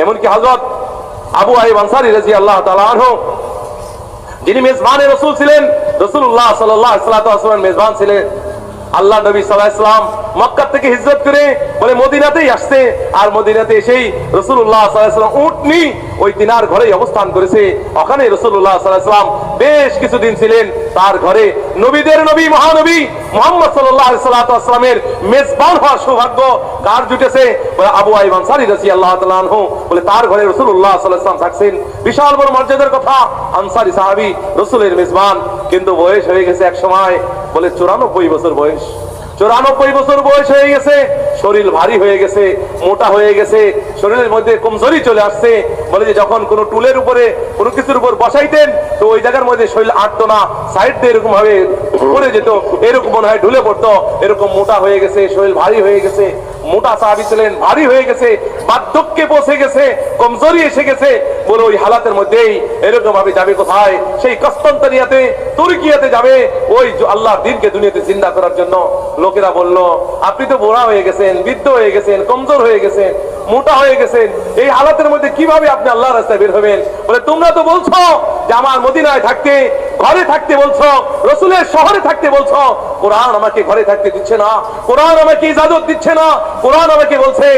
এমনকি হযরত আবু আইয়ুব আনসারী রাদিয়াল্লাহু তাআলা আনহু, যিনি মেজবানে রাসূল ছিলেন, রাসূলুল্লাহ সাল্লাল্লাহু আলাইহি ওয়াসাল্লাম মেজবান ছিলেন। আল্লাহ নবী সাল্লাল্লাহু আলাইহি ওয়াসাল্লাম মক্কা থেকে হিজরত করে বলে মদিনাতেই আসছে, আর মদিনাতে এসেই রাসূলুল্লাহ সাল্লাল্লাহু আলাইহি ওয়াসাল্লাম উটনি ওই তিনার ঘরেই অবস্থান করেছে। ওখানে রাসূলুল্লাহ সাল্লাল্লাহু আলাইহি ওয়াসাল্লাম বেশ কিছুদিন ছিলেন তার ঘরে। নবীদের নবী মহানবী মুহাম্মদ সাল্লাল্লাহু আলাইহি ওয়াসাল্লামের মেজবান হওয়ার সৌভাগ্য কার জুটেছে? বলে আবু আইয়ুব আনসারী রাদিয়াল্লাহু তাআলা আনহু, বলে তার ঘরে রাসূলুল্লাহ সাল্লাল্লাহু আলাইহি ওয়াসাল্লাম থাকছেন। বিশাল বড় মর্যাদার কথা, আনসারী সাহাবী, রাসূলের মেজবান। কিন্তু বয়স হয়ে গেছে এক সময়, বলে 94 বছর বয়স। 94 বছর বয়স হয়ে গেছে, শরীর ভারী হয়ে গেছে, মোটা হয়ে গেছে, শরীরের মধ্যে কমজোরি চলে আসছে। বলে যে যখন কোনো টুলের উপরে কোনো কিছুর উপর বসাইতেন তো ওই জায়গার মধ্যে শরীর আটতো না, সাইড দিয়ে এরকম ভাবে পড়ে যেত, এরকম মনে হয় ঢুলে পড়তো। এরকম মোটা হয়ে গেছে, শরীর ভারী হয়ে গেছে, মোটা সাহাবী ছিলেন, ভারী হয়ে গেছে, বার্ধক্যে পৌঁছে গেছে, কমজোরি এসে গেছে। বলে ওই হালাতের মধ্যেই এরকম ভাবে যাবে কোথায়? সেই কস্তান্তনিয়াতে, তুর্কিয়াতে যাবে, ওই আল্লাহর দ্বীনকে দুনিয়াতে জিন্দা করার জন্য। লোকেরা বলল, আপনি তো বুড়া হয়ে গেছেন, বৃদ্ধ হয়ে গেছেন, কমজোর হয়ে গেছেন, মোটা হয়ে গেছেন, এই হালাতের মধ্যে কিভাবে আপনি আল্লাহর রাস্তায় বের হবেন? বলে তোমরা তো বলছো যে আমার মদিনায় থাকতে, ঘরে থাকতে বলছো, রাসূলের শহরে থাকতে বলছো, কোরআন আমাকে ঘরে থাকতে দিচ্ছে না, কোরআন আমাকে ইজাজত দিচ্ছে না। কোরআন আমাকে বলছে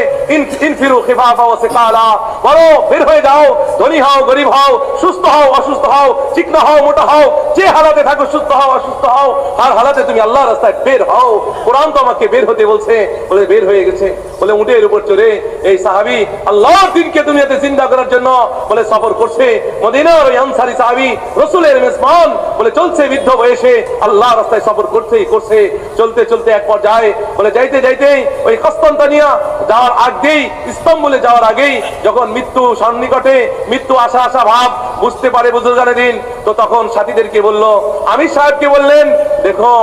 ইনফিরু খিফাফা ওয়া সিকালা, বলো বের হয়ে যাও, ধনী হও গরীব হও, সুস্থ হও অসুস্থ হও, চিকনা হও মোটা হও, যে হালাতে থাকো, সুস্থ হও অসুস্থ হও, আর হালাতে তুমি আল্লাহর রাস্তায় বের হও। কোরআন তো আমাকে বের হতে বলছে। বলে বের হয়ে গেছে। বলে উটের উপর চড়ে এই সাহাবী আল্লাহর দ্বীনকে দুনিয়াতে জিন্দা করার জন্য বলে সফর করছে। মদিনার ওই আনসারী সাহাবী, রাসূলের মেজবান, বলে চলছে বৃদ্ধ বয়সে আল্লাহর রাস্তায় সফর করতেই করছে। চলতে চলতে এক পর্যায়ে বলে যাইতে যাইতে ওই কস্তান্তনিয়া যাওয়ার আগেই, ইস্তাম্বুলে যাওয়ার আগেই যখন মৃত্যু সন্নিকটে, মৃত্যু আসা আসা ভাব বুঝতে পারে বুজুর্গানে দিন, তো তখন সাথীদেরকে বলল, আমির সাহেবকে বললেন, দেখো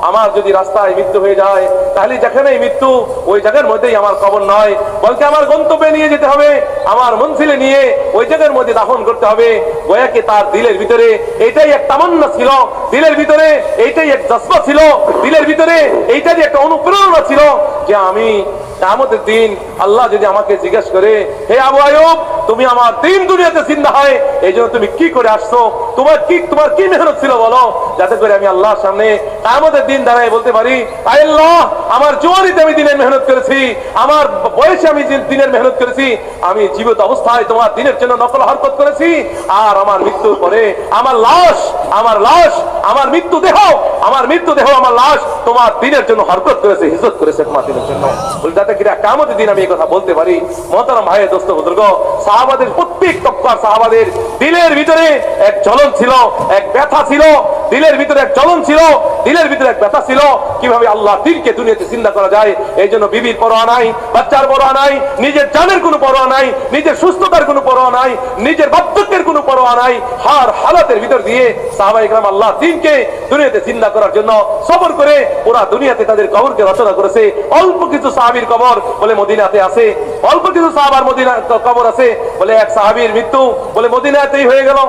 আমার যদি রাস্তায় মৃত্যু হয়ে যায় তাহলে যেখানেই মৃত্যু ওই জায়গার মধ্যেই আমার কবর নয়, বলতে আমার গন্তব্যে নিয়ে যেতে হবে, আমার মঞ্জিলে নিয়ে ওই জায়গার মধ্যে দাফন করতে হবে। গোয়াকে তার দিলের ভিতরে এইটাই এক তামান্না ছিল, দিলের ভিতরে এইটাই এক জজ্বা ছিল, দিলের ভিতরে এইটাই একটা অনুপ্রেরণা ছিল যে আমি কিয়ামতের দিন আল্লাহ যদি আমাকে জিজ্ঞেস করে, হে আবু আইয়ুব তুমি আমার দিন দুনিয়াতে জিন্দা হয় এই জন্য তুমি কি করে আসছো, তোমার কি মেহনত ছিল বলো, যাতে করে আমি আল্লাহর সামনে কিয়ামতের দিন দাঁড়ায় বলতে পারি, আল্লাহ আমার জওয়ানিতে আমি দিনের মেহনত করেছি, আমার বয়সে আমি দিনের মেহনত করেছি, আমি জীবিত অবস্থায় তোমার দিনের জন্য নকল হরকত করেছি, আর আমার মৃত্যুর পরে আমার লাশ, আমার মৃত্যু দেহ, আমার লাশ তোমার দিনের জন্য হরকত করেছে, হিজরত করেছে তোমার দিনের জন্য। যাতে কিনা কিয়ামতের দিন আমি এই কথা বলতে পারি। মহতারাম ভাই, দোস্ত বুজুর্গ, সাহাবাদের প্রত্যেক তবকার সাহাবাদের দিলের ভিতরে এক জ্বলন ছিল, এক ব্যথা ছিল, দিলের ভিতরে এক জ্বলন ছিল, দিলের ভিতরে এক ব্যথা ছিল, কিভাবে আল্লাহর দ্বীনকে দুনিয়াতে জিন্দা করা যায়। এই জন্য বিবির পরোয়া নাই, বাচ্চার পরোয়া নাই, নিজের জানের কোনো পরোয়া নাই, নিজের সুস্থতার কোনো পরোয়া নাই, নিজের বার্ধক্যের কোনো পরোয়া নাই, হার হালাতের ভিতর দিয়ে সাহাবায়ে কেরাম আল্লাহর দ্বীনকে দুনিয়াতে জিন্দা করার জন্য সফর করে পুরা দুনিয়াতে তাদের কবরকে রচনা করেছে। অল্প কিছু সাহাবীর কবর বলে মদিনাতে আছে, অল্প কিছু সাহাবার মদিনা কবর আছে। বলে এক সাহাবীর মৃত্যু বলে মদিনাতেই হয়ে গেল,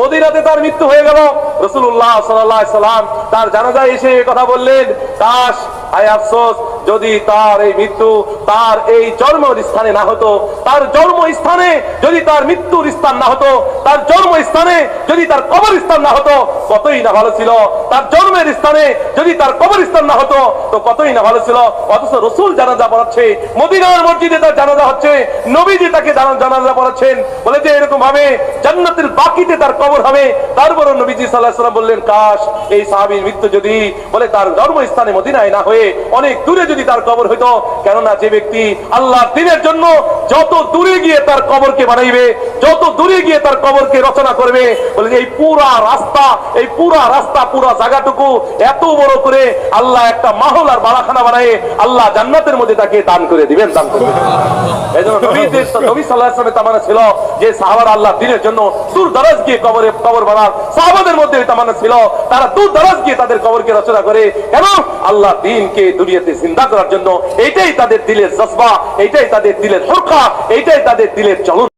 মদিনাতে তার মৃত্যু হয়ে গেল। রাসূলুল্লাহ সাল্লাল্লাহু আলাইহি সাল্লাম তার জানাজায় এসে কথা বললেন, কাশ আয় আফসোস যদি তার এই মৃত্যু তার এই জন্মস্থানে না হতো, তার জন্মস্থানে যদি তার মৃত্যুর স্থান না হতো, তার জন্মস্থানে যদি তার কবরস্থান না হতো কতই না ভালো ছিল, তার জন্মের স্থানে যদি তার কবরস্থান না হতো তো কতই না ভালো ছিল। অথচ রাসূল জানাজা পড়াচ্ছে, মদিনার মসজিদে তার জানাজা হচ্ছে, নবীজি তাকে জানাজা পড়াচ্ছেন। বলে যে এরকম ভাবে জান্নাতের বাকিতে তার কবর হবে। তারপর নবীজি সাল্লাল্লাহু আলাইহি ওয়াসাল্লাম বললেন, কাশ এই সাহাবীর মৃত্যু যদি বলে তার জন্মস্থানে মদিনায় না হয়ে অনেক দূরে যদি তার কবর হইতো, কেননা যে ব্যক্তি আল্লাহর দ্বীনের জন্য যত দূরে গিয়ে তার কবরকে বানাইবে, যত দূরে গিয়ে তার কবরকে রচনা করবে, বলে এই পুরা রাস্তা পুরা জায়গাটুকু এত বড় করে আল্লাহ একটা মাহল আর বালাখানা বানায় আল্লাহ জান্নাতের মধ্যে তাকে দান করে দিবেন, দান করে দিবেন। এজন্য নবী সাল্লাল্লাহু আলাইহি ওয়াসাল্লামের তামান্না ছিল যে সাহাবারা আল্লাহর দ্বীনের জন্য দূর দরাজ গিয়ে কবর বানার। সাহাবাদের মধ্যে তামান্না ছিল তারা দূর দরাজ গিয়ে তাদের কবরকে রচনা করে, কেন আল্লাহর দ্বীনকে দুনিয়াতে জিন্দা করার জন্য। এইটাই তাদের দিলের জজবা, এইটাই তাদের দিলের হরকা, এইটাই তাদের দিলের চলন।